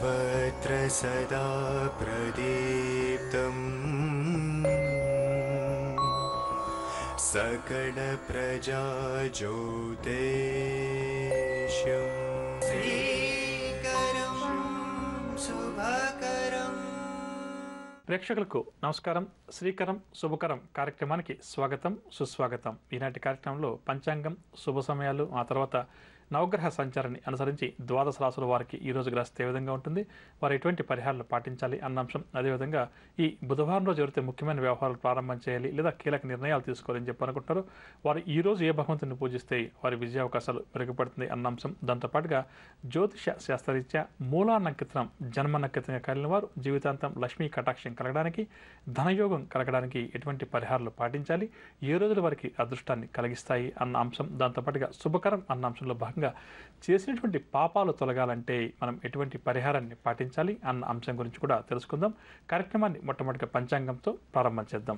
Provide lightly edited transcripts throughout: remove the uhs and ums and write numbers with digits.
सर्वत्र सदा प्रदीप्तम् सकल प्रजाज्योतिष्यम् श्रीकरं शुभकरम्. ప్రేక్షకులకు నమస్కారం. శ్రీకరం శుభకరం కార్యక్రమానికి స్వాగతం, సుస్వాగతం. ఈనాటి కార్యక్రమంలో పంచాంగం, శుభ సమయాలు, ఆ తర్వాత నవగ్రహ సంచారాన్ని అనుసరించి ద్వాదశ రాశుల వారికి ఈరోజు గ్రహిస్తే ఏ విధంగా ఉంటుంది, వారు ఎటువంటి పరిహారాలు పాటించాలి అన్న అంశం, అదేవిధంగా ఈ బుధవారం రోజు ఎవరైతే ముఖ్యమైన వ్యవహారాలు ప్రారంభం చేయాలి లేదా కీలక నిర్ణయాలు తీసుకోవాలని చెప్పి అనుకుంటారో వారు ఈ రోజు ఏ భగవంతుని పూజిస్తే వారి విజయావకాశాలు మెరుగుపడుతుంది అన్న అంశం. దాంతోపాటుగా జ్యోతిష శాస్త్రరీత్యా మూలా నక్షత్రం జన్మ నక్షత్రంగా కలిగిన వారు జీవితాంతం లక్ష్మీ కటాక్షం కలగడానికి, ధనయోగం కలగడానికి ఎటువంటి పరిహారాలు పాటించాలి, ఏ రోజుల వారికి అదృష్టాన్ని కలిగిస్తాయి అన్న అంశం. దాంతోపాటుగా శుభకరం అన్న అంశంలో భాగంగా చేసినటువంటి పాపాలు తొలగాలంటే మనం ఎటువంటి పరిహారాన్ని పాటించాలి అన్న అంశం గురించి కూడా తెలుసుకుందాం. కార్యక్రమాన్ని మొట్టమొదటిగా పంచాంగంతో ప్రారంభం చేద్దాం.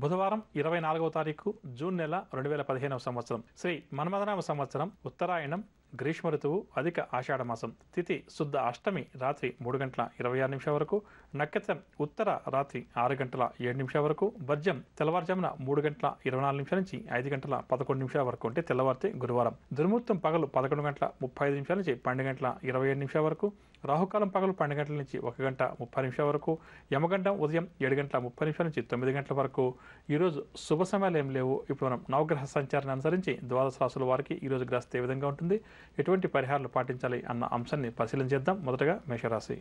బుధవారం 24వ తారీఖు జూన్ నెల 2015వ సంవత్సరం, శ్రీ మన్మథనామ సంవత్సరం, ఉత్తరాయణం, గ్రీష్మ ఋతువు, అధిక ఆషాఢ మాసం, తిథి శుద్ధ అష్టమి రాత్రి 3:26 వరకు, నక్షత్రం ఉత్తర రాత్రి 6:07 వరకు, వర్జం తెల్లవారుజామున 3:24 నుంచి 5:11 వరకు, అంటే తెల్లవారితే గురువారం. దుర్ముహూర్తం పగలు 11:35 నుంచి 12:27 వరకు, రాహుకాలం పగలు 12 నుంచి 1:30 వరకు, యమగండం ఉదయం 7:30 నుంచి 9 వరకు. ఈరోజు శుభ సమయాలు ఏం లేవు. ఇప్పుడు మనం నవగ్రహ సంచారాన్ని అనుసరించి ద్వాదశ రాశుల వారికి ఈరోజు గ్రహిస్తే ఏ విధంగా ఉంటుంది, ఎటువంటి పరిహారాలు పాటించాలి అన్న అంశాన్ని పరిశీలన చేద్దాం. మొదటగా మేషరాశి.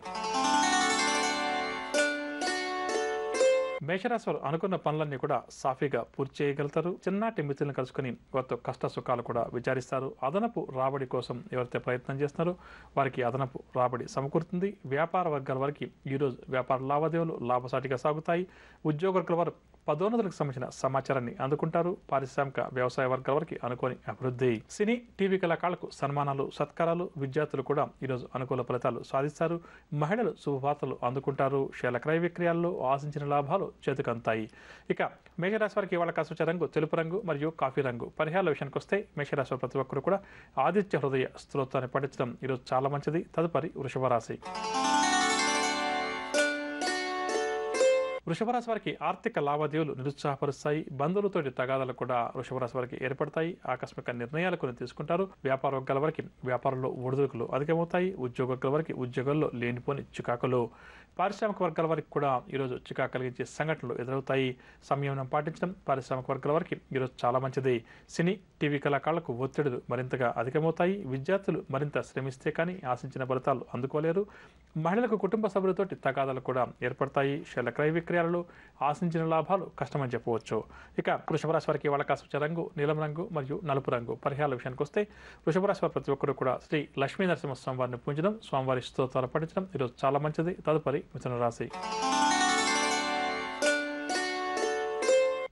మేషరాశి వారు అనుకున్న పనులన్నీ కూడా సాఫీగా పూర్తి చేయగలుగుతారు. చిన్నటి మిత్రులను కలుసుకుని వారితో కష్ట సుఖాలు కూడా విచారిస్తారు. అదనపు రాబడి కోసం ఎవరైతే ప్రయత్నం చేస్తున్నారో వారికి అదనపు రాబడి సమకూరుతుంది. వ్యాపార వర్గాల వారికి ఈరోజు వ్యాపార లావాదేవీలు లాభసాటిగా సాగుతాయి. ఉద్యోగుల వారు పదోన్నతులకు సంబంధించిన సమాచారాన్ని అందుకుంటారు. పారిశ్రామిక వ్యవసాయ వర్గాల వారికి అనుకోని అభివృద్ధి. సినీ, టీవీ కళాకారులకు సన్మానాలు, సత్కారాలు. విద్యార్థులు కూడా ఈరోజు అనుకూల ఫలితాలు సాధిస్తారు. మహిళలు శుభవార్తలు అందుకుంటారు. శేల క్రయ విక్రయాల్లో ఆశించిన లాభాలు చేతికంతాయి. ఇక మేషరాశి వారికి ఇవాళ కాసుచ రంగు తెలుపు రంగు మరియు కాఫీ రంగు. పరిహారాల విషయానికి వస్తే మేషరాశి వారి ప్రతి ఒక్కరు కూడా ఆదిత్య హృదయ స్తోత్రాన్ని పఠించడం ఈరోజు చాలా మంచిది. తదుపరి వృషభ రాశి. వృషభరాశి వారికి ఆర్థిక లావాదేవీలు నిరుత్సాహపరుస్తాయి. బంధువులతోటి తగాదాలు కూడా వృషభరాశి వారికి ఏర్పడతాయి. ఆకస్మిక నిర్ణయాలు కొన్ని తీసుకుంటారు. వ్యాపార వర్గాల వారికి వ్యాపారంలో ఒడిదుడుకులు అధికమవుతాయి. ఉద్యోగుల వారికి ఉద్యోగాల్లో లేనిపోని చికాకులు. పారిశ్రామిక వర్గాల వారికి కూడా ఈరోజు చికాకు కలిగించే సంఘటనలు ఎదురవుతాయి. సంయమనం పాటించడం పారిశ్రామిక వర్గాల వారికి ఈరోజు చాలా మంచిది. సినీ, టీవీ కళాకారులకు ఒత్తిడులు మరింతగా అధికమవుతాయి. విద్యార్థులు మరింత శ్రమిస్తే కానీ ఆశించిన ఫలితాలు అందుకోలేరు. మహిళలకు కుటుంబ సభ్యులతోటి తగాదాలు కూడా ఏర్పడతాయి. శేల క్రయ విక్రయాలలో ఆశించిన లాభాలు కష్టమని చెప్పవచ్చు. ఇక వృషభరాశి వారికి వాళ్ళ కాసుచ రంగు నీలం రంగు మరియు నలుపు రంగు. పరిహారాల విషయానికి వస్తే వృషభరాశి వారి ప్రతి ఒక్కరు కూడా శ్రీ లక్ష్మీ నరసింహ స్వామివారిని పూజించడం, స్వామివారి స్తోత్రాలు పఠించడం ఈరోజు చాలా మంచిది. తదుపరి మిథున రాశి.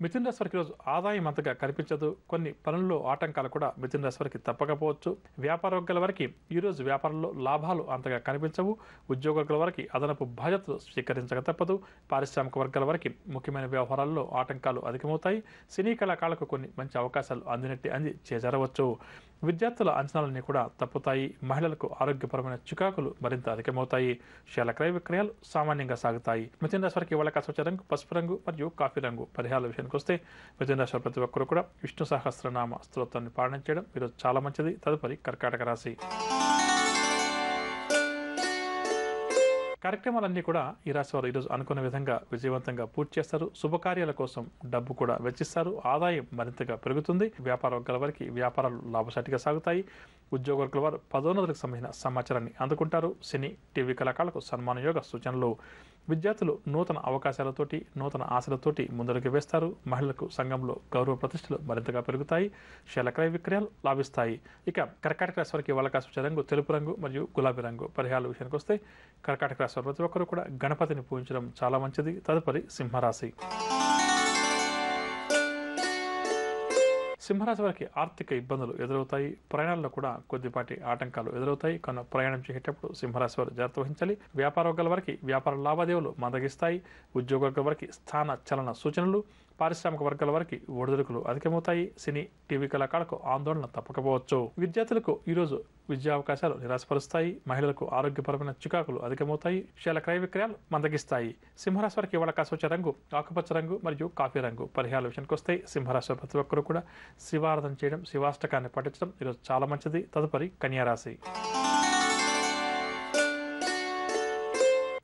మిథున రాశి వారికి ఈరోజు ఆదాయం అంతగా కనిపించదు. కొన్ని పనుల్లో ఆటంకాలు కూడా మిథున రాశి వారికి తప్పకపోవచ్చు. వ్యాపార వర్గాల వారికి ఈరోజు వ్యాపారంలో లాభాలు అంతగా కనిపించవు. ఉద్యోగుల వారికి అదనపు బాధ్యతలు స్వీకరించక తప్పదు. పారిశ్రామిక వర్గాల వారికి ముఖ్యమైన వ్యవహారాల్లో ఆటంకాలు అధికమవుతాయి. సినీ కళాకారులకు కొన్ని మంచి అవకాశాలు అంది చేజారవచ్చు. విద్యార్థుల అంచనాలన్నీ కూడా తప్పుతాయి. మహిళలకు ఆరోగ్యపరమైన చికాకులు మరింత అధికమవుతాయి. శేల క్రయ విక్రయాలు సామాన్యంగా సాగుతాయి. మిథున రాశి వారికి ఇవాళ కాసుచ రంగు పసుపు రంగు మరియు కాఫీ రంగు. పరిహారాల విషయానికి వస్తే మిథున రాశి ప్రతి ఒక్కరు కూడా విష్ణు సహస్రనామ స్తోత్రాన్ని పాలన చేయడం ఈరోజు చాలా మంచిది. తదుపరి కర్కాటక రాశి. కార్యక్రమాలన్నీ కూడా ఈ రాశి వారు ఈరోజు అనుకున్న విధంగా విజయవంతంగా పూర్తి చేస్తారు. శుభకార్యాల కోసం డబ్బు కూడా వెచ్చిస్తారు. ఆదాయం మరింతగా పెరుగుతుంది. వ్యాపార వర్గాల వారికి వ్యాపారాలు లాభసాటిగా సాగుతాయి. ఉద్యోగుల వారు పదోన్నతులకు సంబంధించిన సమాచారాన్ని అందుకుంటారు. సినీ, టీవీ కళాకారులకు సన్మాన యోగ సూచనలు. విద్యార్థులు నూతన అవకాశాలతోటి, నూతన ఆశలతోటి ముందడుగు వేస్తారు. మహిళలకు సంఘంలో గౌరవ ప్రతిష్టలు మరింతగా పెరుగుతాయి. శేల క్రయ విక్రయాలు లాభిస్తాయి. ఇక కర్కాటక రాశి వారికి వాళ్ళ కాసుచ రంగు తెలుపు రంగు మరియు గులాబీ రంగు. పరిహారాల విషయానికి వస్తే కర్కాటక రాశి వారు ప్రతి ఒక్కరు కూడా గణపతిని పూజించడం చాలా మంచిది. తదుపరి సింహరాశి. సింహరాశి వారికి ఆర్థిక ఇబ్బందులు ఎదురవుతాయి. ప్రయాణాల్లో కూడా కొద్దిపాటి ఆటంకాలు ఎదురవుతాయి. కనుక ప్రయాణం చేసేటప్పుడు సింహరాశి వారు జాగ్రత్త వహించాలి. వ్యాపార వర్గాల వారికి వ్యాపార లావాదేవీలు మందగిస్తాయి. ఉద్యోగుల వారికి స్థాన చలన సూచనలు. పారిశ్రామిక వర్గాల వారికి ఒడిదుడుకులు అధికమవుతాయి. సినీ టీవీ కళాకారులకు ఆందోళన తప్పకపోవచ్చు. విద్యార్థులకు ఈరోజు విద్యా అవకాశాలు నిరాశపరుస్తాయి. మహిళలకు ఆరోగ్యపరమైన చికాకులు అధికమవుతాయి. షేర్ల క్రయ విక్రయాలు మందగిస్తాయి. సింహరాశి వారికి ఇవాళ కాసి వచ్చే రంగు ఆకుపచ్చ రంగు మరియు కాఫీ రంగు. పరిహారాల విషయానికి వస్తే సింహరాశి ప్రతి ఒక్కరూ కూడా శివారాధన చేయడం, శివాష్టకాన్ని పఠించడం ఈరోజు చాలా మంచిది. తదుపరి కన్యారాశి.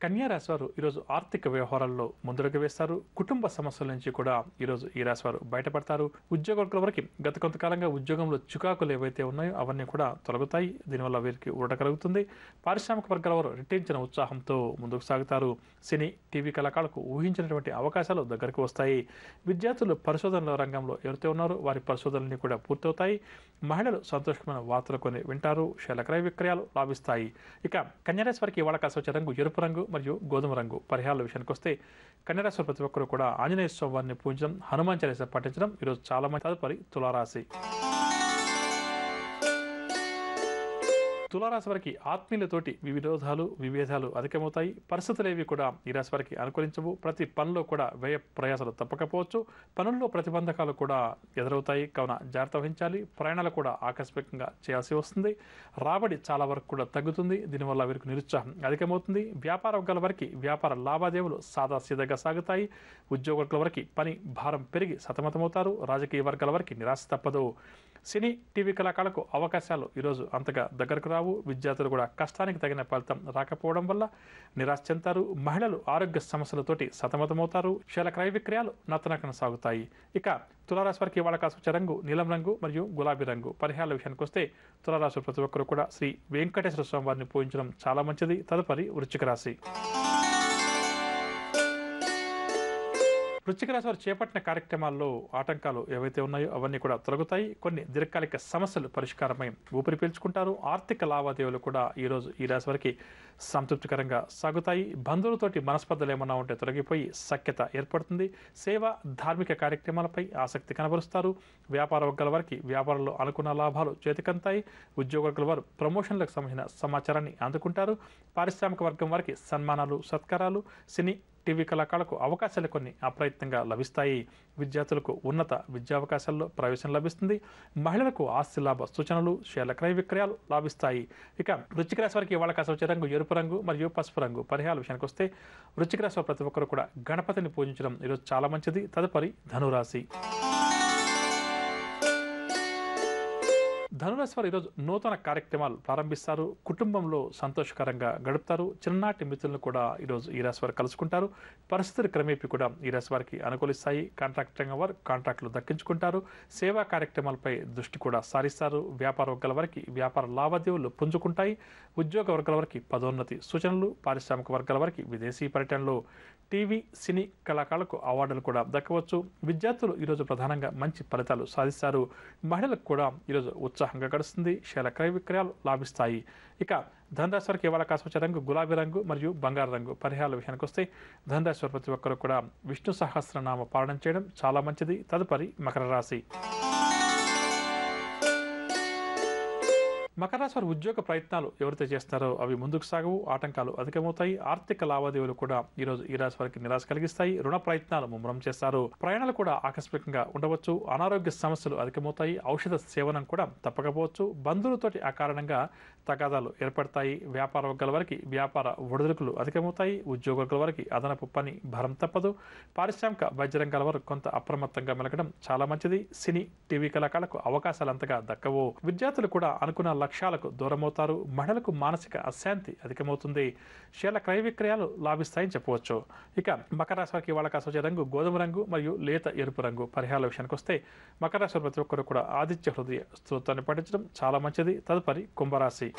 కన్యారాశి వారు ఈరోజు ఆర్థిక వ్యవహారాల్లో ముందడుగు వేస్తారు. కుటుంబ సమస్యల నుంచి కూడా ఈరోజు ఈ రాశి వారు బయటపడతారు. ఉద్యోగుల వరకు గత కొంతకాలంగా ఉద్యోగంలో చికాకులు ఏవైతే ఉన్నాయో అవన్నీ కూడా తొలగుతాయి. దీనివల్ల వీరికి ఊరట కలుగుతుంది. పారిశ్రామిక వర్గాల వారు రెట్టించిన ఉత్సాహంతో ముందుకు సాగుతారు. సినీ టీవీ కళాకారులకు ఊహించినటువంటి అవకాశాలు దగ్గరకు వస్తాయి. విద్యార్థులు పరిశోధనల రంగంలో ఎవరైతే ఉన్నారో వారి పరిశోధనలన్నీ కూడా పూర్తవుతాయి. మహిళలు సంతోషమైన వార్తలు కొని వింటారు. శైల క్రయ విక్రయాలు లాభిస్తాయి. ఇక కన్యారాశి వారికి ఇవాళ కాసి వచ్చే రంగు ఎరుపు రంగు మరియు గోధుమ రంగు. పరిహారాల విషయానికి వస్తే కన్యారాశి ప్రతి ఒక్కరు కూడా ఆంజనేయ స్వామి వారిని పూజించడం, హనుమాన్ చాలీసా పఠించడం ఈరోజు చాలా మంది. తదుపరి తులారాశి. తులారాశి వారికి ఆత్మీయులతోటి విభేదాలు అధికమవుతాయి. పరిస్థితులు ఏవి కూడా ఈ రాశి వారికి అనుకూలించవు. ప్రతి పనిలో కూడా వ్యయ ప్రయాసాలు తప్పకపోవచ్చు. పనుల్లో ప్రతిబంధకాలు కూడా ఎదురవుతాయి. కావున జాగ్రత్త వహించాలి. ప్రయాణాలు కూడా ఆకస్మికంగా చేయాల్సి వస్తుంది. రాబడి చాలా వరకు కూడా తగ్గుతుంది. దీనివల్ల వీరికి నిరుత్సాహం అధికమవుతుంది. వ్యాపార వర్గాల వారికి వ్యాపార లావాదేవీలు సాదాసీదాగా సాగుతాయి. ఉద్యోగుల వారికి పని భారం పెరిగి సతమతమవుతారు. రాజకీయ వర్గాల వారికి నిరాశ తప్పదు. సినీ టీవీ కళాకారులకు అవకాశాలు ఈరోజు అంతగా దగ్గరకు రావు. విద్యార్థులు కూడా కష్టానికి తగిన ఫలితం రాకపోవడం వల్ల నిరాశ చెందుతారు. మహిళలు ఆరోగ్య సమస్యలతోటి సతమతమవుతారు. శైల క్రయ విక్రయాలు నత్తనకన సాగుతాయి. ఇక తులారాశి వారికి ఇవాళ కాసి వచ్చే రంగు నీలం రంగు మరియు గులాబీ రంగు. పరిహారాల విషయానికి వస్తే తులారాశి ప్రతి ఒక్కరు కూడా శ్రీ వెంకటేశ్వర స్వామి వారిని పూజించడం చాలా మంచిది. తదుపరి వృశ్చిక రాశి. వృశ్చిక రాశి వారు చేపట్టిన కార్యక్రమాల్లో ఆటంకాలు ఏవైతే ఉన్నాయో అవన్నీ కూడా తొలగుతాయి. కొన్ని దీర్ఘకాలిక సమస్యలు పరిష్కారమై ఊపిరి పీల్చుకుంటారు. ఆర్థిక లావాదేవీలు కూడా ఈరోజు ఈ రాశి వారికి సంతృప్తికరంగా సాగుతాయి. బంధువులతోటి మనస్పర్ధలు ఏమన్నా ఉంటే తొలగిపోయి సఖ్యత ఏర్పడుతుంది. సేవ ధార్మిక కార్యక్రమాలపై ఆసక్తి కనబరుస్తారు. వ్యాపార వర్గాల వారికి వ్యాపారంలో అనుకున్న లాభాలు చేతికంతాయి. ఉద్యోగ వర్గాల వారు ప్రమోషన్లకు సంబంధించిన సమాచారాన్ని అందుకుంటారు. పారిశ్రామిక వర్గం వారికి సన్మానాలు, సత్కారాలు, సినీ టీవీ కళాకారులకు అవకాశాలు కొన్ని అప్రయత్నంగా లభిస్తాయి. విద్యార్థులకు ఉన్నత విద్యావకాశాల్లో ప్రవేశం లభిస్తుంది. మహిళలకు ఆస్తి లాభ సూచనలు, షేర్ల క్రయ విక్రయాలు లాభిస్తాయి. ఇక వృశ్చిక రాశి వారికి ఇవాళ కాసి వచ్చే రంగు ఎరుపు రంగు మరియు పసుపు రంగు. పరిహారాల విషయానికి వస్తే వృశ్చిక రాశి వారు ప్రతి ఒక్కరు కూడా గణపతిని పూజించడం ఈరోజు చాలా మంచిది. తదుపరి ధనురాశి. ధనురాశి వారు ఈరోజు నూతన కార్యక్రమాలు ప్రారంభిస్తారు. కుటుంబంలో సంతోషకరంగా గడుపుతారు. చిన్ననాటి మిత్రులను కూడా ఈరోజు ఈ రాశి వారు కలుసుకుంటారు. పరిస్థితులు క్రమేపీ కూడా ఈ రాశి వారికి అనుకూలిస్తాయి. కాంట్రాక్ట్ రంగం వారు కాంట్రాక్టులు దక్కించుకుంటారు. సేవా కార్యక్రమాలపై దృష్టి కూడా సారిస్తారు. వ్యాపార వర్గాల వారికి వ్యాపార లావాదేవీలు పుంజుకుంటాయి. ఉద్యోగ వర్గాల వారికి పదోన్నతి సూచనలు, పారిశ్రామిక వర్గాల వారికి విదేశీ పర్యటనలు, టీవీ సినీ కళాకారులకు అవార్డులు కూడా దక్కవచ్చు. విద్యార్థులు ఈరోజు ప్రధానంగా మంచి ఫలితాలు సాధిస్తారు. మహిళలకు కూడా ఈరోజు ఉత్సాహంగా గడుస్తుంది. శైల క్రయ విక్రయాలు లాభిస్తాయి. ఇక ధనురాశి వారికి ఇవాళ కాసి వచ్చే రంగు గులాబీ రంగు మరియు బంగారు రంగు. పరిహారాల విషయానికి వస్తే ధనురాశి వారు ప్రతి ఒక్కరు కూడా విష్ణు సహస్రనామ పాలన చేయడం చాలా మంచిది. తదుపరి మకర రాశి. మకర రాశి వారు ఉద్యోగ ప్రయత్నాలు ఎవరైతే చేస్తారో అవి ముందుకు సాగవు. ఆటంకాలు అధికమవుతాయి. ఆర్థిక లావాదేవీలు కూడా ఈరోజు ఈ రాశి వారికి నిరాశ కలిగిస్తాయి. రుణ ప్రయత్నాలు ముమ్మరం చేస్తారు. ప్రయాణాలు కూడా ఆకస్మికంగా ఉండవచ్చు. అనారోగ్య సమస్యలు అధికమవుతాయి. ఔషధ సేవనం కూడా తప్పకపోవచ్చు. బంధువులతోటి ఆ కారణంగా తగాదాలు ఏర్పడతాయి. వ్యాపార వర్గాల వారికి వ్యాపార ఒడిదుడుకులు అధికమవుతాయి. ఉద్యోగ వర్గాల వారికి అదనపు పని భారం తప్పదు. పారిశ్రామిక వైద్య రంగాల వారు కొంత అప్రమత్తంగా మెలగడం చాలా మంచిది. సినీ టీవీ కళాకారులకు అవకాశాలు అంతగా దక్కవు. విద్యార్థులు కూడా అనుకున్న లక్ష్యాలకు దూరమవుతారు. మహిళలకు మానసిక అశాంతి అధికమవుతుంది. షేర్ల క్రయ విక్రయాలు లాభిస్తాయని చెప్పవచ్చు. ఇక మకర రాశి వారికి ఇవాళ కాసి వచ్చే రంగు గోధుమ రంగు మరియు లేత ఎరుపు రంగు. పరిహారాల విషయానికి వస్తే మకర రాశి ప్రతి ఒక్కరు కూడా ఆదిత్య హృదయ స్తోత్రాన్ని పఠించడం చాలా మంచిది. తదుపరి కుంభరాశి.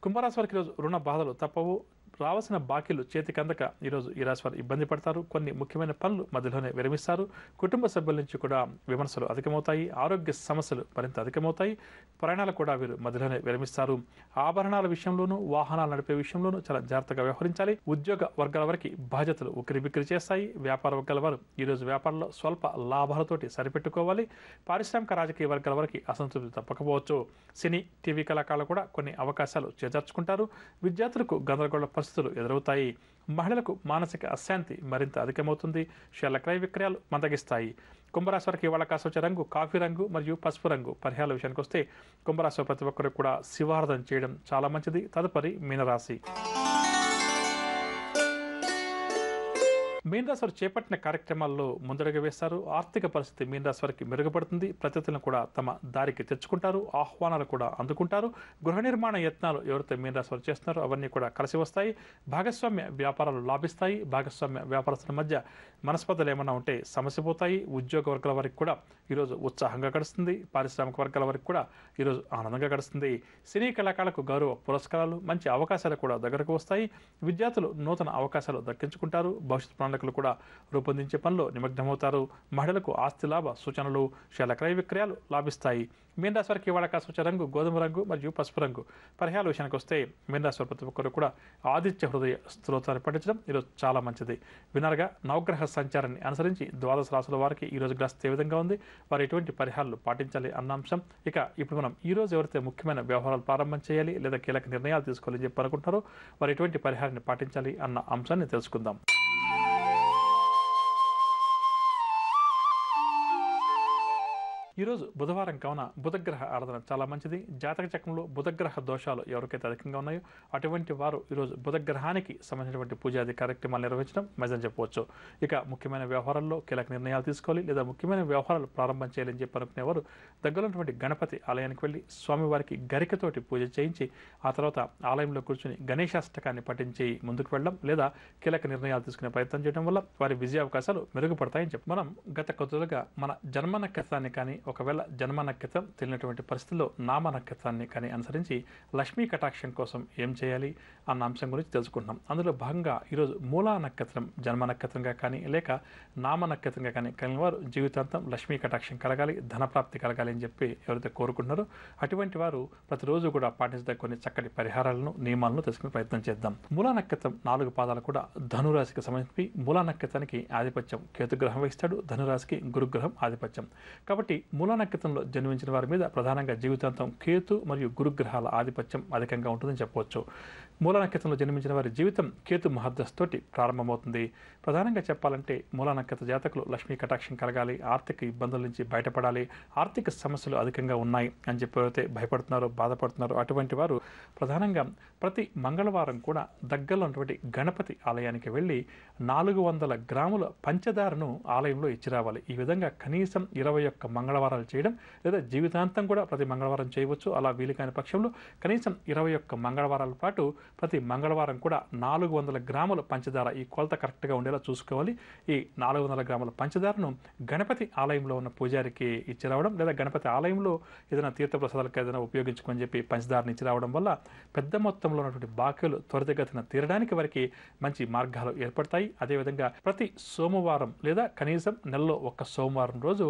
కుంభరాశి వారికి ఈరోజు రుణ బాధలు తప్పవు. రావాల్సిన బాకీలు చేతికి అందక ఈరోజు ఈ రాశి వారు ఇబ్బంది పడతారు. కొన్ని ముఖ్యమైన పనులు మధ్యలోనే విరమిస్తారు. కుటుంబ సభ్యుల నుంచి కూడా విమర్శలు అధికమవుతాయి. ఆరోగ్య సమస్యలు మరింత అధికమవుతాయి. ప్రయాణాలు కూడా వీరు మధ్యలోనే విరమిస్తారు. ఆభరణాల విషయంలోనూ వాహనాలు నడిపే విషయంలోనూ చాలా జాగ్రత్తగా వ్యవహరించాలి. ఉద్యోగ వర్గాల వారికి బాధ్యతలు ఉక్కిరి బిక్కిరి చేస్తాయి. వ్యాపార వర్గాల వారు ఈరోజు వ్యాపారంలో స్వల్ప లాభాలతోటి సరిపెట్టుకోవాలి. పారిశ్రామిక రాజకీయ వర్గాల వారికి అసంతృప్తి తప్పకపోవచ్చు. సినీ టీవీ కళాకారులు కూడా కొన్ని అవకాశాలు చేజార్చుకుంటారు. విద్యార్థులకు గందరగోళ పరిస్థితులు పరిస్థితులు ఎదురవుతాయి. మహిళలకు మానసిక అశాంతి మరింత అధికమవుతుంది. షేర్ల క్రయ విక్రయాలు మందగిస్తాయి. కుంభరాశి వారికి ఇవాళ కాసి వచ్చే రంగు కాఫీ రంగు మరియు పసుపు రంగు. పరిహారాల విషయానికి వస్తే కుంభరాశి ప్రతి ఒక్కరికి కూడా శివారాధన చేయడం చాలా మంచిది. తదుపరి మీనరాశి. మీనరాశి వారు చేపట్టిన కార్యక్రమాల్లో ముందడుగు వేస్తారు. ఆర్థిక పరిస్థితి మీనరాశి వారికి మెరుగుపడుతుంది. ప్రతినిధులను కూడా తమ దారికి తెచ్చుకుంటారు. ఆహ్వానాలు కూడా అందుకుంటారు. గృహ నిర్మాణ యత్నాలు ఎవరైతే మీనరాశి వారు చేస్తున్నారో అవన్నీ కూడా కలిసి వస్తాయి. భాగస్వామ్య వ్యాపారాలు లాభిస్తాయి. భాగస్వామ్య వ్యాపారస్తుల మధ్య మనస్పర్ధలు ఏమైనా ఉంటే సమస్యపోతాయి. ఉద్యోగ వర్గాల వారికి కూడా ఈరోజు ఉత్సాహంగా గడుస్తుంది. పారిశ్రామిక వర్గాల వారికి కూడా ఈరోజు ఆనందంగా గడుస్తుంది. సినీ కళాకారులకు గౌరవ పురస్కారాలు మంచి అవకాశాలు కూడా దగ్గరకు వస్తాయి. విద్యార్థులు నూతన అవకాశాలు దక్కించుకుంటారు. భవిష్యత్ ప్రణాళికలు కూడా రూపొందించే పనిలో నిమగ్నమవుతారు. మహిళలకు ఆస్తి లాభ సూచనలు, షేర్ల క్రయ విక్రయాలు లాభిస్తాయి. మీనరాశి వారికి ఇవాళ కాసి వచ్చే రంగు గోధుమ రంగు మరియు పసుపు రంగు. పరిహారాల విషయానికి వస్తే మీనరాశి వారి ప్రతి ఒక్కరు కూడా ఆదిత్య హృదయ స్తోత్రాన్ని పఠించడం ఈరోజు చాలా మంచిది. వినరగా నవగ్రహ సంచారాన్ని అనుసరించి ద్వాదశ రాశుల వారికి ఈరోజు గ్రస్తు ఏ విధంగా ఉంది, వారు ఎటువంటి పరిహారాలు పాటించాలి అన్న అంశం. ఇక ఇప్పుడు మనం ఈ రోజు ఎవరైతే ముఖ్యమైన వ్యవహారాలు ప్రారంభం చేయాలి లేదా కీలక నిర్ణయాలు తీసుకోవాలని చెప్పి అనుకుంటారో వారు ఎటువంటి పరిహారాన్ని పాటించాలి అన్న అంశాన్ని తెలుసుకుందాం. ఈరోజు బుధవారం కావున బుధగ్రహ ఆరాధన చాలా మంచిది. జాతక చక్రంలో బుధగ్రహ దోషాలు ఎవరికైతే అధికంగా ఉన్నాయో అటువంటి వారు ఈరోజు బుధగ్రహానికి సంబంధించినటువంటి పూజాది కార్యక్రమాలు నిర్వహించడం మంచిదని చెప్పవచ్చు. ఇక ముఖ్యమైన వ్యవహారాల్లో కీలక నిర్ణయాలు తీసుకోవాలి లేదా ముఖ్యమైన వ్యవహారాలు ప్రారంభం చేయాలని చెప్పి అనుకునేవారు దగ్గరలోటువంటి గణపతి ఆలయానికి వెళ్ళి స్వామివారికి గరికతోటి పూజ చేయించి ఆ తర్వాత ఆలయంలో కూర్చుని గణేశాష్టకాన్ని పఠించి ముందుకు వెళ్ళడం లేదా కీలక నిర్ణయాలు తీసుకునే ప్రయత్నం చేయడం వల్ల వారి విజయ అవకాశాలు మెరుగుపడతాయని చెప్పి మనం గత కొద్దిగా మన జన్మ నక్షత్రాన్ని కానీ ఒకవేళ జన్మ నక్షత్రం తెలియనటువంటి పరిస్థితుల్లో నామ నక్షత్రాన్ని కానీ అనుసరించి లక్ష్మీ కటాక్షం కోసం ఏం చేయాలి అన్న అంశం గురించి తెలుసుకుంటున్నాం. అందులో భాగంగా ఈరోజు మూలా నక్షత్రం జన్మ నక్షత్రంగా కానీ లేక నామ నక్షత్రంగా కానీ కలిగిన వారు జీవితాంతం లక్ష్మీ కటాక్షం కలగాలి, ధనప్రాప్తి కలగాలి అని చెప్పి ఎవరైతే కోరుకుంటున్నారో అటువంటి వారు ప్రతిరోజు కూడా పాటించడానికి కొన్ని చక్కటి పరిహారాలను నియమాలను తెలుసుకునే ప్రయత్నం చేద్దాం. మూలా నక్షత్రం 4 పాదాలు కూడా ధనురాశికి సంబంధించి మూలా నక్షత్రానికి ఆధిపత్యం కేతుగ్రహం వహిస్తాడు. ధనురాశికి గురుగ్రహం ఆధిపత్యం. కాబట్టి మూలా నక్షత్రంలో జన్మించిన వారి మీద ప్రధానంగా జీవితాంతం కేతు మరియు గురుగ్రహాల ఆధిపత్యం అధికంగా ఉంటుందని చెప్పవచ్చు. మూలా నక్షత్రంలో జన్మించిన వారి జీవితం కేతు మహర్దశతోటి ప్రారంభమవుతుంది. ప్రధానంగా చెప్పాలంటే మూలా నక్షత్ర జాతకులు లక్ష్మీ కటాక్షం కలగాలి, ఆర్థిక ఇబ్బందుల నుంచి బయటపడాలి, ఆర్థిక సమస్యలు అధికంగా ఉన్నాయి అని చెప్పి ఎవరైతే భయపడుతున్నారో బాధపడుతున్నారో అటువంటి వారు ప్రధానంగా ప్రతి మంగళవారం కూడా దగ్గరలో ఉన్నటువంటి గణపతి ఆలయానికి వెళ్ళి 400 గ్రాముల పంచదారను ఆలయంలో ఇచ్చి రావాలి. ఈ విధంగా కనీసం 21 మంగళవారాలు చేయడం లేదా జీవితాంతం కూడా ప్రతి మంగళవారం చేయవచ్చు. అలా వీలు కాని పక్షంలో కనీసం 21 మంగళవారాల పాటు ప్రతి మంగళవారం కూడా 400 గ్రాముల పంచదార, ఈ కొలత కరెక్ట్గా ఉండేలా చూసుకోవాలి. ఈ 400 గ్రాముల పంచదారను గణపతి ఆలయంలో ఉన్న పూజారికి ఇచ్చి రావడం లేదా గణపతి ఆలయంలో ఏదైనా తీర్థప్రసాదాలకు ఏదైనా ఉపయోగించుకొని చెప్పి పంచదారని ఇచ్చి రావడం వల్ల పెద్ద మొత్తంలో ఉన్నటువంటి బాకీలు త్వరితగతిన తీరడానికి వారికి మంచి మార్గాలు ఏర్పడతాయి. అదేవిధంగా ప్రతి సోమవారం లేదా కనీసం నెలలో 1 సోమవారం రోజు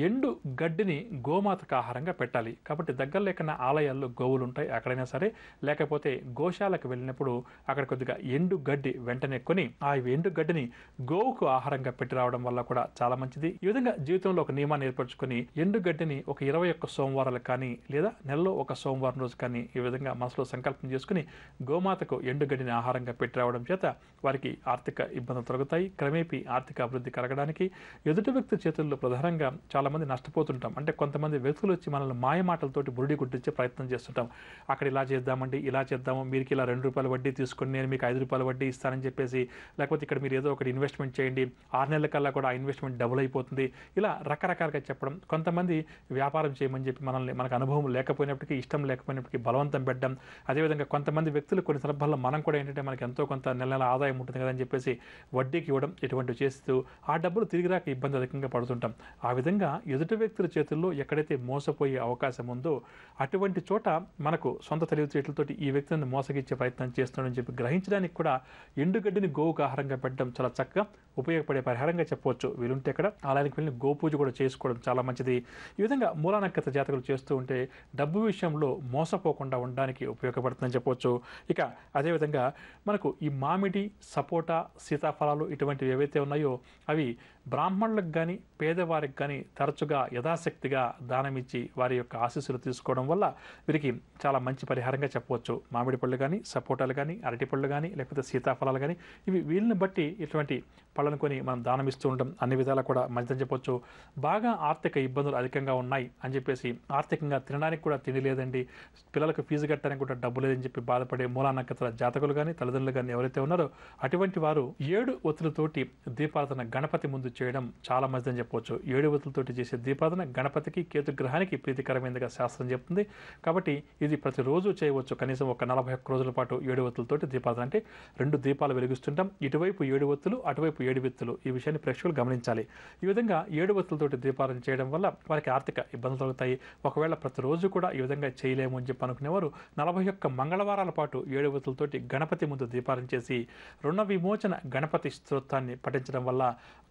ఎండు గడ్డిని గోమాతకు ఆహారంగా పెట్టాలి. కాబట్టి దగ్గర లేకన్నా ఆలయాల్లో గోవులు ఉంటాయి, అక్కడైనా సరే లేకపోతే గోశాలకు వెళ్ళినప్పుడు అక్కడ కొద్దిగా ఎండు గడ్డి వెంటనే కొని ఆ ఎండు గడ్డిని గోవుకు ఆహారంగా పెట్టి రావడం వల్ల కూడా చాలా మంచిది. ఈ విధంగా జీవితంలో ఒక నియమాన్ని ఏర్పరచుకొని ఎండు గడ్డిని ఒక 21 సోమవారాలు కానీ లేదా నెలలో 1 సోమవారం రోజు కానీ ఈ విధంగా మనసులో సంకల్పం చేసుకుని గోమాతకు ఎండు గడ్డిని ఆహారంగా పెట్టి రావడం చేత వారికి ఆర్థిక ఇబ్బందులు తొలగుతాయి. క్రమేపీ ఆర్థిక అభివృద్ధి కలగడానికి ఎదుటి వ్యక్తి చేతుల్లో ప్రధానంగా చాలా మంది నష్టపోతుంటాం. అంటే కొంతమంది వ్యక్తులు వచ్చి మనల్ని మాయ మాటలతోటి బురుడి గుట్టించే ప్రయత్నం చేస్తుంటాం. అక్కడ ఇలా చేద్దామండి, ఇలా చేద్దాము, మీరు ఇలా ₹2 వడ్డీ తీసుకొని నేను మీకు ₹5 వడ్డీ ఇస్తానని చెప్పేసి, లేకపోతే ఇక్కడ మీరు ఏదో ఒకటి ఇన్వెస్ట్మెంట్ చేయండి, 6 నెలల కల్లా కూడా ఆ ఇన్వెస్ట్మెంట్ డబుల్ అయిపోతుంది, ఇలా రకరకాలుగా చెప్పడం. కొంతమంది వ్యాపారం చేయమని చెప్పి మనకు అనుభవం లేకపోయినప్పటికీ ఇష్టం లేకపోయినప్పటికీ బలవంతం పెట్టడం. అదేవిధంగా కొంతమంది వ్యక్తులు కొన్ని సందర్భాల్లో మనం కూడా ఏంటంటే మనకి ఎంతో కొంత నెల ఆదాయం ఉంటుంది కదని చెప్పేసి వడ్డీకి ఇవ్వడం, ఇటువంటి చేస్తూ ఆ డబ్బులు తిరిగి రాక ఇబ్బంది అధికంగా పడుతుంటాం. ఆ విధంగా ఎదుటి వ్యక్తుల చేతుల్లో ఎక్కడైతే మోసపోయే అవకాశం ఉందో అటువంటి చోట మనకు సొంత తెలివితేటలతోటి ఈ వ్యక్తిని మోసగిచ్చే ప్రయత్నం చేస్తున్నాడని చెప్పి గ్రహించడానికి కూడా ఎండుగడ్డిని గోవుకు ఆహారంగా పెట్టడం చాలా చక్కగా ఉపయోగపడే పరిహారంగా చెప్పవచ్చు. వీలుంటే ఇక్కడ ఆలయానికి వెళ్ళి గోపూజ కూడా చేసుకోవడం చాలా మంచిది. ఈ విధంగా మూలా నక్షత్ర జాతకులు చేస్తూ ఉంటే డబ్బు విషయంలో మోసపోకుండా ఉండడానికి ఉపయోగపడుతుందని చెప్పవచ్చు. ఇక అదేవిధంగా మనకు ఈ మామిడి, సపోటా, సీతాఫలాలు ఇటువంటివి ఏవైతే ఉన్నాయో అవి బ్రాహ్మణులకు కానీ పేదవారికి కానీ తరచుగా యథాశక్తిగా దానమిచ్చి వారి యొక్క ఆశీస్సులు తీసుకోవడం వల్ల వీరికి చాలా మంచి పరిహారంగా చెప్పవచ్చు. మామిడి పళ్ళు కానీ, సపోటాలు కానీ, అరటి పళ్ళు కానీ, లేకపోతే సీతాఫలాలు కానీ, ఇవి వీళ్ళని బట్టి ఇటువంటి పళ్ళను కొని మనం దానం ఇస్తూ ఉంటాం. అన్ని విధాలా కూడా మంచిదని చెప్పొచ్చు. బాగా ఆర్థిక ఇబ్బందులు అధికంగా ఉన్నాయి అని చెప్పేసి ఆర్థికంగా తినడానికి కూడా తిండి లేదండి, పిల్లలకు ఫీజు కట్టడానికి కూడా డబ్బు లేదని చెప్పి బాధపడే మూలా నక్షత్ర జాతకులు కానీ తల్లిదండ్రులు కానీ ఎవరైతే ఉన్నారో అటువంటి వారు 7 ఒత్తులతోటి దీపారాధన గణపతి ముందు చేయడం చాలా మంచిదని చెప్పవచ్చు. 7 ఒత్తులతోటి చేసే దీపారాధన గణపతికి, కేతు గ్రహానికి ప్రీతికరమైనదిగా శాస్త్రం చెప్తుంది. కాబట్టి ఇది ప్రతిరోజు చేయవచ్చు. కనీసం ఒక 41 రోజుల పాటు 7 ఒత్తులతోటి దీపారాధన, అంటే 2 దీపాలు వెలిగిస్తుంటాం. ఇటువైపు 7 ఒత్తులు, అటువైపు 7 ఒత్తులు. ఈ విషయాన్ని ప్రేక్షకులు గమనించాలి. ఈ విధంగా 7 ఒత్తులతోటి దీపారాధన చేయడం వల్ల వారికి ఆర్థిక ఇబ్బందులు కలుగుతాయి. ఒకవేళ ప్రతిరోజు కూడా ఈ విధంగా చేయలేము అని చెప్పి అనుకునేవారు 41 మంగళవారాల పాటు 7 ఒత్తులతోటి గణపతి ముందు దీపారాధన చేసి రుణ విమోచన గణపతి స్తోత్రాన్ని పఠించడం వల్ల,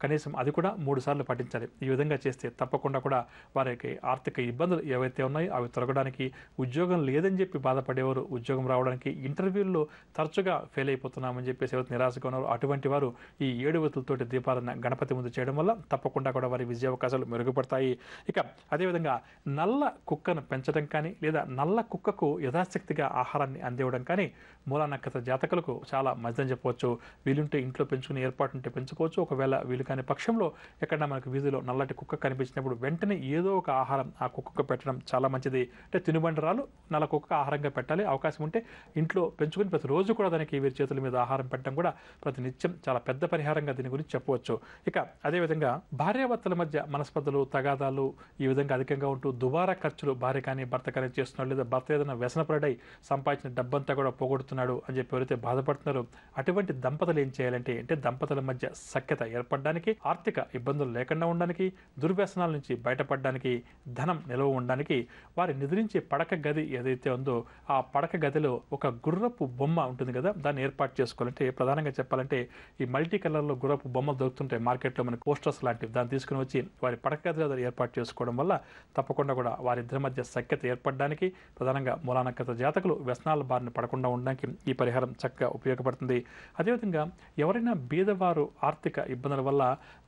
కనీసం అది కూడా 3 సార్లు పఠించాలి. ఈ విధంగా చేస్తే తప్పకుండా కూడా వారికి ఆర్థిక ఇబ్బందులు ఏవైతే ఉన్నాయో అవి తొలగడానికి, ఉద్యోగం లేదని చెప్పి బాధపడేవారు ఉద్యోగం రావడానికి, ఇంటర్వ్యూల్లో తరచుగా ఫెయిల్ అయిపోతున్నామని చెప్పేసి ఎవరైతే నిరాశగా ఉన్నారో అటువంటి వారు ఈ 7 ఒత్తులతోటి దీపారాధన గణపతి ముందు చేయడం వల్ల తప్పకుండా కూడా వారి విజయ అవకాశాలు మెరుగుపడతాయి. ఇక అదేవిధంగా నల్ల కుక్కను పెంచడం కానీ, లేదా నల్ల కుక్కకు యథాశక్తిగా ఆహారాన్ని అందివ్వడం కానీ మూలా నక్షత్ర జాతకులకు చాలా మంచిదని చెప్పవచ్చు. వీలుంటే ఇంట్లో పెంచుకునే ఏర్పాటు ఉంటే పెంచుకోవచ్చు. ఒకవేళ వీలు కాని పక్షంలో ఎక్కడన్నా మనకు వీధిలో నల్లటి కుక్క కనిపించినప్పుడు వెంటనే ఏదో ఒక ఆహారం ఆ కుక్కకు పెట్టడం చాలా మంచిది. అంటే తినుబండరాలు నల్ల కుక్క ఆహారంగా పెట్టాలి. అవకాశం ఉంటే ఇంట్లో పెంచుకుని ప్రతిరోజు కూడా దానికి వీరి చేతుల మీద ఆహారం పెట్టడం కూడా ప్రతి నిత్యం చాలా పెద్ద పరిహారంగా దీని గురించి చెప్పవచ్చు. ఇక అదేవిధంగా భార్యాభర్తల మధ్య మనస్పర్ధలు, తగాదాలు ఈ విధంగా అధికంగా ఉంటూ దుబారా ఖర్చులు భార్య కానీ భర్త కానీ చేస్తున్నాడు, లేదా భర్త ఏదైనా వ్యసనపరడై సంపాదించిన డబ్బంతా కూడా పోగొడుతున్నాడు అని చెప్పి ఎవరైతే బాధపడుతున్నారో అటువంటి దంపతులు ఏం చేయాలంటే, దంపతుల మధ్య సఖ్యత ఏర్పడడానికి, ఆర్థిక ఇబ్బందులు లేకుండా ఉండడానికి, దుర్వ్యసనాల నుంచి బయటపడడానికి, ధనం నిల్వ ఉండడానికి వారి నిద్రించే పడక గది ఏదైతే ఉందో ఆ పడక గదిలో ఒక గుర్రపు బొమ్మ ఉంటుంది కదా, దాన్ని ఏర్పాటు చేసుకోవాలంటే ప్రధానంగా చెప్పాలంటే ఈ మల్టీ కలర్లో గుర్రపు బొమ్మలు దొరుకుతుంటాయి మార్కెట్లో, మనకి పోస్టర్స్ లాంటివి. దాన్ని తీసుకుని వచ్చి వారి పడక గదిలో ఏర్పాటు చేసుకోవడం వల్ల తప్పకుండా కూడా వారిద్దరి మధ్య సఖ్యత ఏర్పడడానికి, ప్రధానంగా మూలా నక్షత్ర జాతకులు వ్యసనాల బారిన పడకుండా ఉండడానికి ఈ పరిహారం చక్కగా ఉపయోగపడుతుంది. అదేవిధంగా ఎవరైనా బీదవారు ఆర్థిక ఇబ్బందుల వల్ల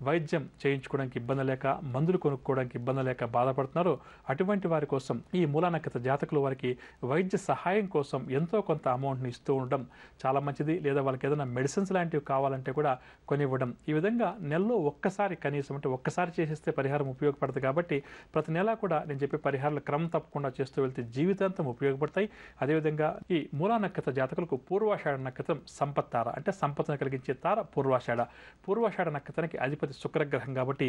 వైద్యం చేయించుకోవడానికి ఇబ్బంది లేక, మందులు కొనుక్కోవడానికి ఇబ్బంది లేక బాధపడుతున్నారో అటువంటి వారి కోసం ఈ మూలా నక్షత్ర జాతకులు వారికి వైద్య సహాయం కోసం ఎంతో కొంత అమౌంట్ని ఇస్తూ ఉండడం చాలా మంచిది. లేదా వాళ్ళకి ఏదైనా మెడిసిన్స్ లాంటివి కావాలంటే కూడా కొనివ్వడం. ఈ విధంగా నెలలో ఒక్కసారి, కనీసం అంటే ఒక్కసారి చేసేస్తే పరిహారం ఉపయోగపడుతుంది. కాబట్టి ప్రతి నెల కూడా నేను చెప్పే పరిహారాలు క్రమం తప్పకుండా చేస్తూ వెళ్తే జీవితాంతం ఉపయోగపడతాయి. అదేవిధంగా ఈ మూలా నక్షత్ర జాతకులకు పూర్వాషాఢ నక్షత్రం సంపత్తార, అంటే సంపత్తును కలిగించే తార పూర్వాషాఢ. పూర్వాషాఢ నక్షత్రానికి అధిపతి శుక్రగ్రహం కాబట్టి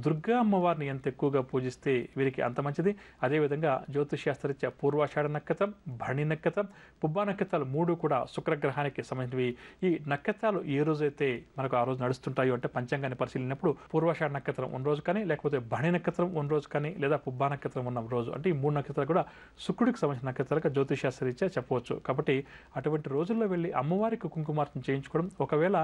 దుర్గా అమ్మవారిని ఎంత ఎక్కువగా పూజిస్తే వీరికి అంత మంచిది. అదేవిధంగా జ్యోతిష్ శాస్త్రరీత్యా పూర్వాషాఢ నక్షత్రం, భరణి నక్షత్రం, పుబ్బా నక్షత్రాలు 3 కూడా శుక్రగ్రహానికి సంబంధించినవి. ఈ నక్షత్రాలు ఏ రోజైతే మనకు ఆ రోజు నడుస్తుంటాయో, అంటే పంచాంగాన్ని పరిశీలినప్పుడు పూర్వాషాఢ నక్షత్రం ఉన్న రోజు కానీ, లేకపోతే భరణి నక్షత్రం ఉన్న రోజు కానీ, లేదా పుబ్బా నక్షత్రం ఉన్న రోజు, అంటే ఈ 3 నక్షత్రాలు కూడా శుక్రుడికి సంబంధించిన నక్షత్రాలుగా జ్యోతిష్ శాస్త్రరీత్యా చెప్పవచ్చు. కాబట్టి అటువంటి రోజుల్లో వెళ్ళి అమ్మవారికి కుంకుమార్చన చేయించుకోవడం. ఒకవేళ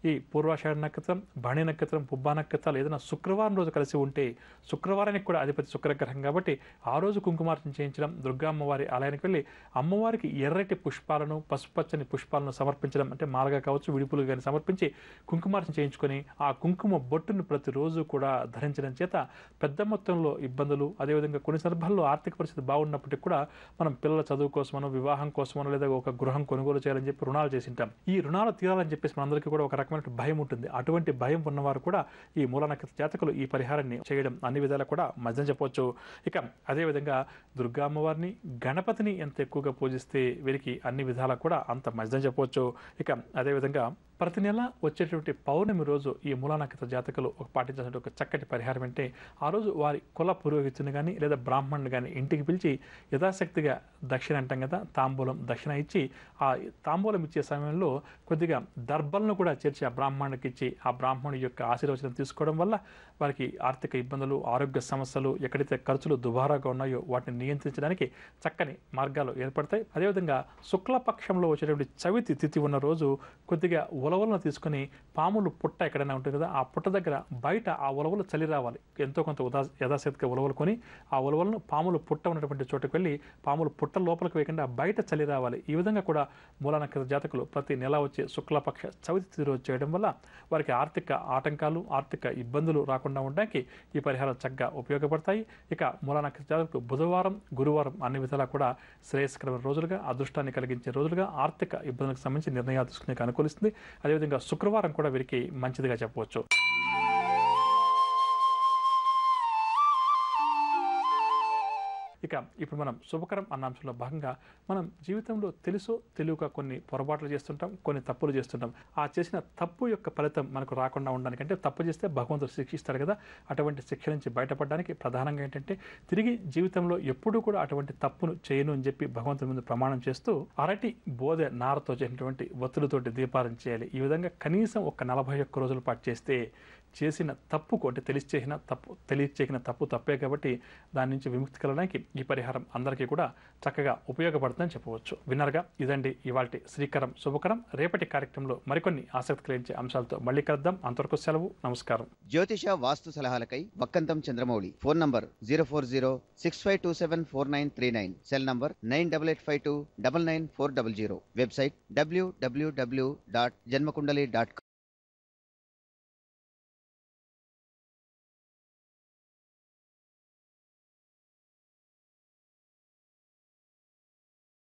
ఈ పూర్వాషాఢ నక్షత్రం, భరణి నక్షత్రం, పుబ్బా నక్షత్రాలు ఏదైనా శుక్రవారం రోజు కలిసి ఉంటే, శుక్రవారానికి కూడా అధిపతి శుక్రగ్రహం కాబట్టి ఆ రోజు కుంకుమార్చన చేయించడం, దుర్గా అమ్మవారి ఆలయానికి వెళ్ళి అమ్మవారికి ఎర్రటి పుష్పాలను, పసుపచ్చని పుష్పాలను సమర్పించడం, అంటే మాలగా కావచ్చు, విడుపులు కానీ సమర్పించి కుంకుమార్చన చేయించుకొని ఆ కుంకుమ బొట్టును ప్రతిరోజు కూడా ధరించడం చేత పెద్ద మొత్తంలో ఇబ్బందులు, అదేవిధంగా కొన్ని సందర్భాల్లో ఆర్థిక పరిస్థితి బాగున్నప్పటికీ కూడా మనం పిల్లల చదువు కోసమనో, వివాహం కోసమనో, లేదా ఒక గృహం కొనుగోలు చేయాలని చెప్పి రుణాలు చేసింటాం. ఈ రుణాలు తీరాలని చెప్పేసి మనందరికీ కూడా ఒక రకమైన భయం ఉంటుంది. అటువంటి భయం ఉన్నవారు కూడా ఈ మూలా నక్షత్ర జాతకులు ఈ పరిహారాన్ని చేయడం అన్ని విధాలా కూడా మంచిదని చెప్పవచ్చు. ఇక అదేవిధంగా దుర్గా అమ్మవారిని, గణపతిని ఎంత ఎక్కువగా పూజిస్తే వీరికి అన్ని విధాలా కూడా అంత మంచిదని చెప్పవచ్చు. ఇక అదేవిధంగా ప్రతి నెల వచ్చేటువంటి పౌర్ణమి రోజు ఈ మూలా నక్షత్ర జాతకులు పాటించాల్సిన ఒక చక్కటి పరిహారం అంటే, ఆ రోజు వారి కుల పురోహితుని కానీ, లేదా బ్రాహ్మణుని కానీ ఇంటికి పిలిచి యథాశక్తిగా దక్షిణ అంటాం కదా, తాంబూలం దక్షిణ ఇచ్చి, ఆ తాంబూలం ఇచ్చే సమయంలో కొద్దిగా దర్భలను కూడా చేర్చి ఆ బ్రాహ్మణునికి ఇచ్చి ఆ బ్రాహ్మణుడి యొక్క ఆశీర్వచనం తీసుకోవడం వల్ల వారికి ఆర్థిక ఇబ్బందులు, ఆరోగ్య సమస్యలు, ఎక్కడైతే ఖర్చులు దుబారాగా ఉన్నాయో వాటిని నియంత్రించడానికి చక్కని మార్గాలు ఏర్పడతాయి. అదేవిధంగా శుక్లపక్షంలో వచ్చేటువంటి చవితి తిథి ఉన్న రోజు కొద్దిగా ఉలవలను తీసుకొని పాములు పుట్ట ఎక్కడైనా ఉంటుంది కదా, ఆ పుట్ట దగ్గర బయట ఆ ఉలవలు చలి రావాలి. ఎంతో కొంత యథాశక్తిగా ఉలవలు కొని ఆ ఉలవలను పాములు పుట్ట ఉన్నటువంటి చోటుకు వెళ్ళి పాములు పుట్ట లోపలికి వేయకుండా బయట చలి రావాలి. ఈ విధంగా కూడా మూలా నక్షత్ర జాతకులు ప్రతి నెల వచ్చే శుక్లపక్ష చవితి తిథి రోజు చేయడం వల్ల వారికి ఆర్థిక ఆటంకాలు, ఆర్థిక ఇబ్బందులు రాకుండా ఉండడానికి ఈ పరిహారాలు చక్కగా ఉపయోగపడతాయి. ఇక మూలా నక్షత్ర జాతకులు బుధవారం, గురువారం అన్ని విధాలా కూడా శ్రేయస్కరమైన రోజులుగా, అదృష్టాన్ని కలిగించే రోజులుగా, ఆర్థిక ఇబ్బందులకు సంబంధించి నిర్ణయాలు తీసుకునే అనుకూలిస్తుంది. అదేవిధంగా శుక్రవారం కూడా వీరికి మంచిదిగా చెప్పవచ్చు. ఇక ఇప్పుడు మనం శుభకరం అన్న అంశంలో భాగంగా మనం జీవితంలో తెలుసో తెలియక కొన్ని పొరపాట్లు చేస్తుంటాం, కొన్ని తప్పులు చేస్తుంటాం. ఆ చేసిన తప్పు యొక్క ఫలితం మనకు రాకుండా ఉండడానికి, అంటే తప్పు చేస్తే భగవంతుడు శిక్షిస్తాడు కదా, అటువంటి శిక్ష నుంచి బయటపడడానికి ప్రధానంగా ఏంటంటే తిరిగి జీవితంలో ఎప్పుడూ కూడా అటువంటి తప్పును చేయను అని చెప్పి భగవంతుడి ముందు ప్రమాణం చేస్తూ అరటి బోధె నారతో చేసినటువంటి ఒత్తులతోటి దీపారం చేయాలి. ఈ విధంగా కనీసం ఒక 41 రోజుల పాటు చేస్తే చేసిన తప్పుకు, అంటే తెలియచేసిన తప్పు తప్పే కాబట్టి దాని నుంచి విముక్తి కలగడానికి ఈ పరిహారం అందరికీ కూడా చక్కగా ఉపయోగపడుతుందని చెప్పవచ్చు. విన్నర్గా ఇదండి ఇవాల్టి శ్రీకరం శుభకరం. రేపటి కార్యక్రమంలో మరికొన్ని ఆసక్తి కలిగించే అంశాలతో మళ్ళీ కలుద్దాం. అంతవరకు సెలవు, నమస్కారం. జ్యోతిష వాస్తు సలహాలకై Vakkantham Chandramouli. Phone number 04065274939. Cell number 9885299400. Website www.janmakundali.com.